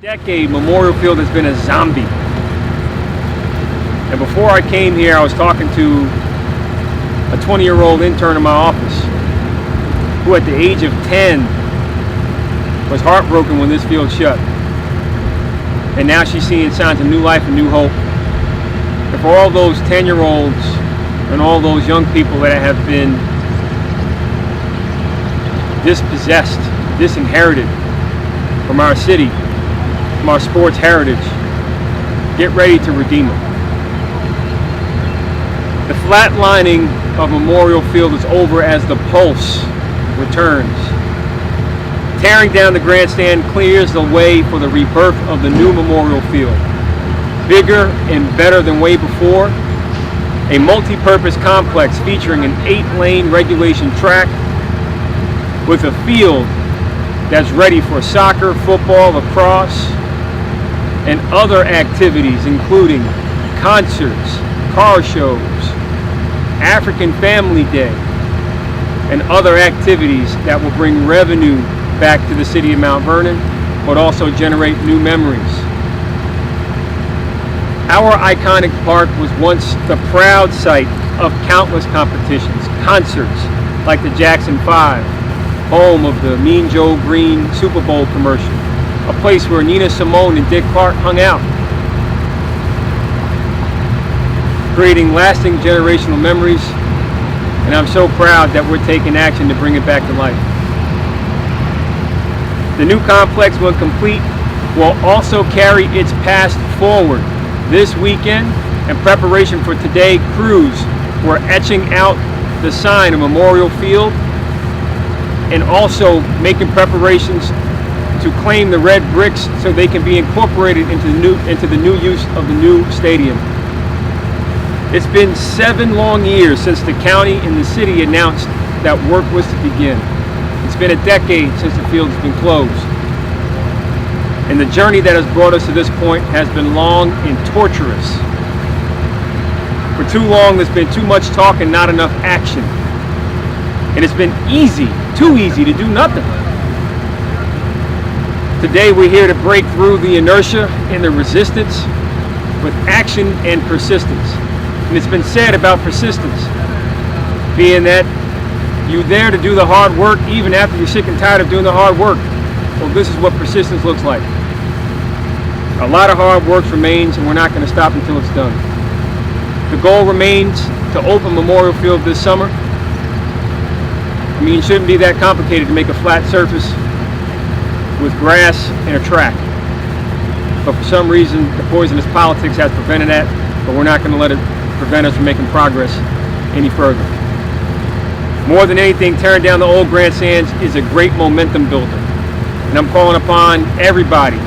decade, Memorial Field has been a zombie. And before I came here, I was talking to a 20-year-old intern in my office who at the age of 10 was heartbroken when this field shut. And now she's seeing signs of new life and new hope. And for all those 10-year-olds and all those young people that have been dispossessed, disinherited from our city, from our sports heritage, get ready to redeem it. The flatlining of Memorial Field is over as the pulse returns. Tearing down the grandstand clears the way for the rebirth of the new Memorial Field. Bigger and better than way before, a multi-purpose complex featuring an 8-lane regulation track with a field that's ready for soccer, football, lacrosse, and other activities including concerts, car shows, African Family Day, and other activities that will bring revenue back to the city of Mount Vernon, but also generate new memories. Our iconic park was once the proud site of countless competitions, concerts like the Jackson 5, home of the Mean Joe Green Super Bowl commercial, a place where Nina Simone and Dick Clark hung out, creating lasting generational memories, and I'm so proud that we're taking action to bring it back to life. The new complex, when complete, will also carry its past forward. This weekend, in preparation for today, crews were etching out the sign of Memorial Field and also making preparations to claim the red bricks so they can be incorporated into the new use of the new stadium. It's been 7 long years since the county and the city announced that work was to begin. It's been a decade since the field has been closed. And the journey that has brought us to this point has been long and torturous. For too long, there's been too much talk and not enough action. And it's been easy, too easy to do nothing. Today we're here to break through the inertia and the resistance with action and persistence. And it's been said about persistence being that you're there to do the hard work even after you're sick and tired of doing the hard work. Well, this is what persistence looks like. A lot of hard work remains, and we're not going to stop until it's done. The goal remains to open Memorial Field this summer. I mean, it shouldn't be that complicated to make a flat surface with grass and a track. But for some reason, the poisonous politics has prevented that, but we're not going to let it prevent us from making progress any further. More than anything, tearing down the old grandstands is a great momentum builder. And I'm calling upon everybody,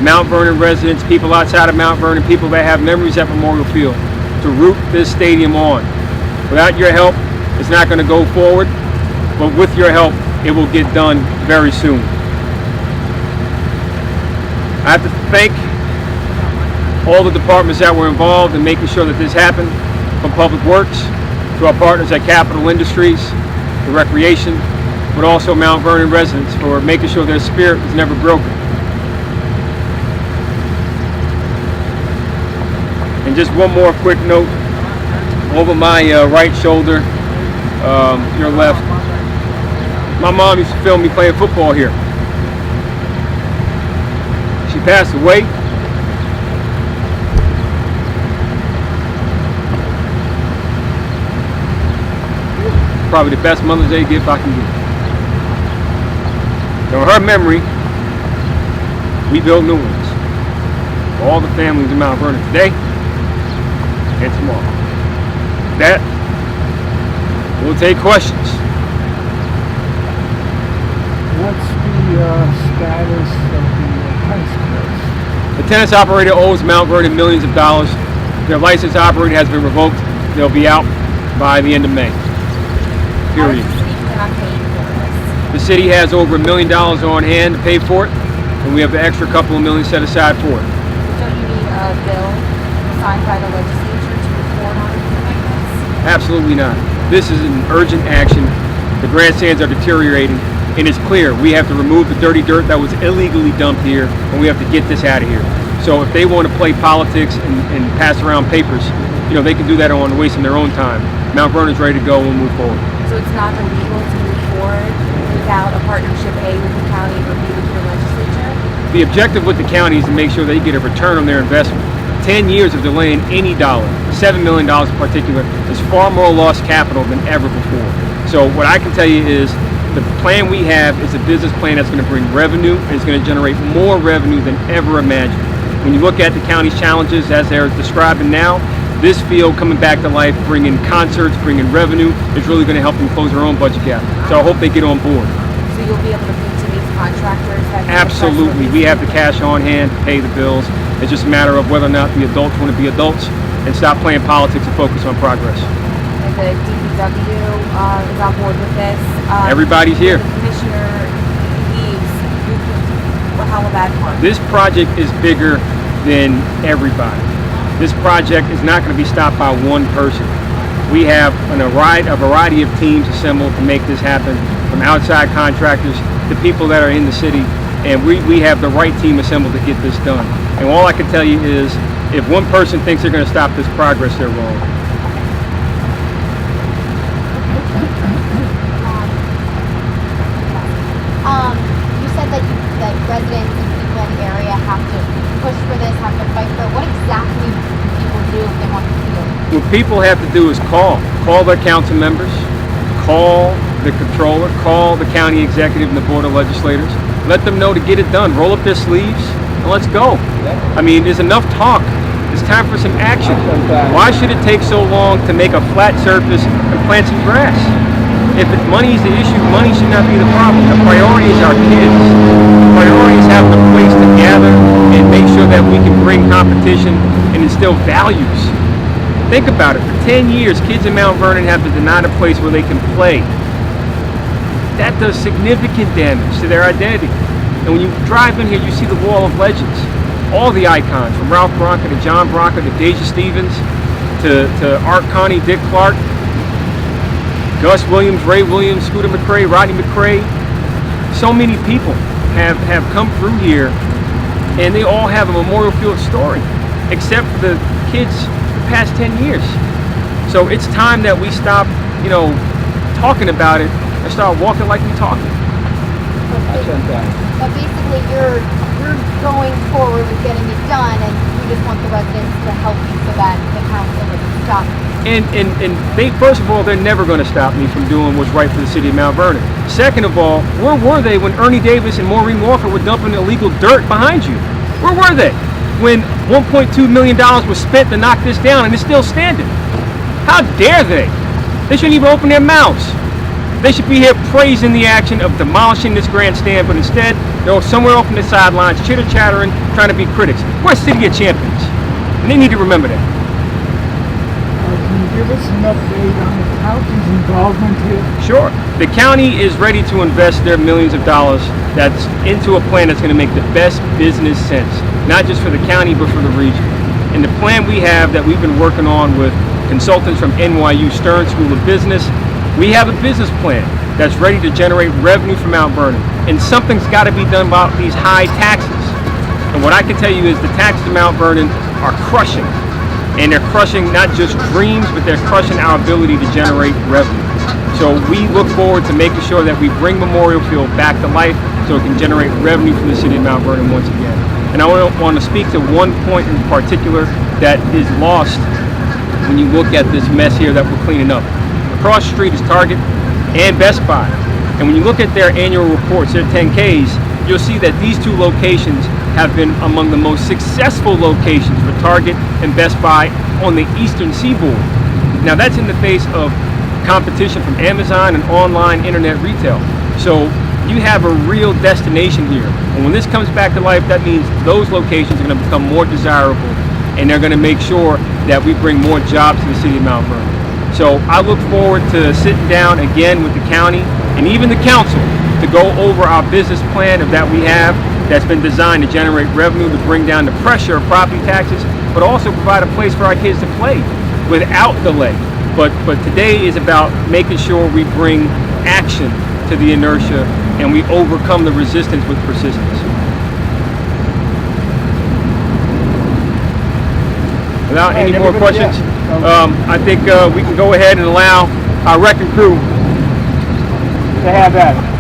Mount Vernon residents, people outside of Mount Vernon, people that have memories at Memorial Field, to root this stadium on. Without your help, it's not going to go forward. But with your help, it will get done very soon. I have to thank all the departments that were involved in making sure that this happened, from Public Works to our partners at Capital Industries, the Recreation, but also Mount Vernon residents for making sure their spirit was never broken. And just one more quick note, over my right shoulder, your left, my mom used to film me playing football here. She passed away. Probably the best Mother's Day gift I can give. So in her memory, we build new ones for all the families in Mount Vernon today and tomorrow. With that, we'll take questions. What's the status of the tennis courts? The tennis operator owes Mount Vernon millions of dollars. Their license operator has been revoked. They'll be out by the end of May. Period. The city has over $1 million on hand to pay for it, and we have an extra couple of million set aside for it. Don't you need a bill signed by the legislature to report on anything like this? Absolutely not. This is an urgent action. The grandstands are deteriorating. And it's clear we have to remove the dirty dirt that was illegally dumped here, and we have to get this out of here. So if they want to play politics and pass around papers, they can do that on wasting their own time. Mount Vernon's ready to go and move forward. So it's not illegal to move forward without a partnership A with the county or B with your legislature? The objective with the county is to make sure they get a return on their investment. 10 years of delaying any dollar, $7 million in particular, is far more lost capital than ever before. So what I can tell you is the plan we have is a business plan that's going to bring revenue and it's going to generate more revenue than ever imagined. When you look at the county's challenges as they're describing now, this field coming back to life, bringing concerts, bringing revenue, is really going to help them close their own budget gap. So I hope they get on board. So you'll be able to pay to these contractors? Absolutely. We have the cash on hand to pay the bills. It's just a matter of whether or not the adults want to be adults and stop playing politics and focus on progress. And the DPW is on board with this. Everybody's here. The commissioner leaves. How will that work? This project is bigger than everybody. This project is not going to be stopped by one person. We have a variety of teams assembled to make this happen, from outside contractors to people that are in the city, and we have the right team assembled to get this done. And all I can tell you is, if one person thinks they're going to stop this progress, they're wrong. You said that residents and people in the area have to push for this, have to fight for it. What exactly do people do if they want to do it? What people have to do is call their council members, call the controller, call the county executive and the board of legislators, let them know to get it done, roll up their sleeves, and let's go. I mean, there's enough talk. It's time for some action. Why should it take so long to make a flat surface and plant some grass? If money is the issue, money should not be the problem. The priority is our kids. The priority is having a place to gather and make sure that we can bring competition and instill values. Think about it. For 10 years, kids in Mount Vernon have been denied a place where they can play. That does significant damage to their identity. And when you drive in here, you see the wall of legends. All the icons, from Ralph Bronca to John Bronca to Deja Stevens to Art Connie, Dick Clark, Gus Williams, Ray Williams, Scooter McCrae, Rodney McCrae. So many people have come through here, and they all have a memorial field story, except for the kids the past 10 years. So it's time that we stop, talking about it and start walking like we talking. But basically, you're going forward with getting it done, and you just want the residents to help you so that the council doesn't stop. And they, first of all, they're never going to stop me from doing what's right for the city of Mount Vernon. Second of all, where were they when Ernie Davis and Maureen Walker were dumping illegal dirt behind you? Where were they when $1.2 million was spent to knock this down and it's still standing? How dare they? They shouldn't even open their mouths. They should be here praising the action of demolishing this grandstand, but instead they're somewhere off on the sidelines, chitter-chattering, trying to be critics. We're a city of champions, and they need to remember that. Can you give us an update on the county's involvement here? Sure. The county is ready to invest their millions of dollars that's into a plan that's going to make the best business sense, not just for the county, but for the region. And the plan we have that we've been working on with consultants from NYU Stern School of Business, we have a business plan that's ready to generate revenue from Mount Vernon. And something's got to be done about these high taxes. And what I can tell you is the taxes in Mount Vernon are crushing. And they're crushing not just dreams, but they're crushing our ability to generate revenue. So we look forward to making sure that we bring Memorial Field back to life so it can generate revenue from the city of Mount Vernon once again. And I want to speak to one point in particular that is lost when you look at this mess here that we're cleaning up. Across the street is Target and Best Buy. And when you look at their annual reports, their 10Ks, you'll see that these two locations have been among the most successful locations for Target and Best Buy on the eastern seaboard. Now that's in the face of competition from Amazon and online internet retail. So you have a real destination here. And when this comes back to life, that means those locations are going to become more desirable, and they're going to make sure that we bring more jobs to the city of Mount Vernon. So I look forward to sitting down again with the county and even the council to go over our business plan that we have that's been designed to generate revenue, to bring down the pressure of property taxes, but also provide a place for our kids to play without delay. But today is about making sure we bring action to the inertia and we overcome the resistance with persistence. Without any more questions, I think we can go ahead and allow our wrecking crew to have at it.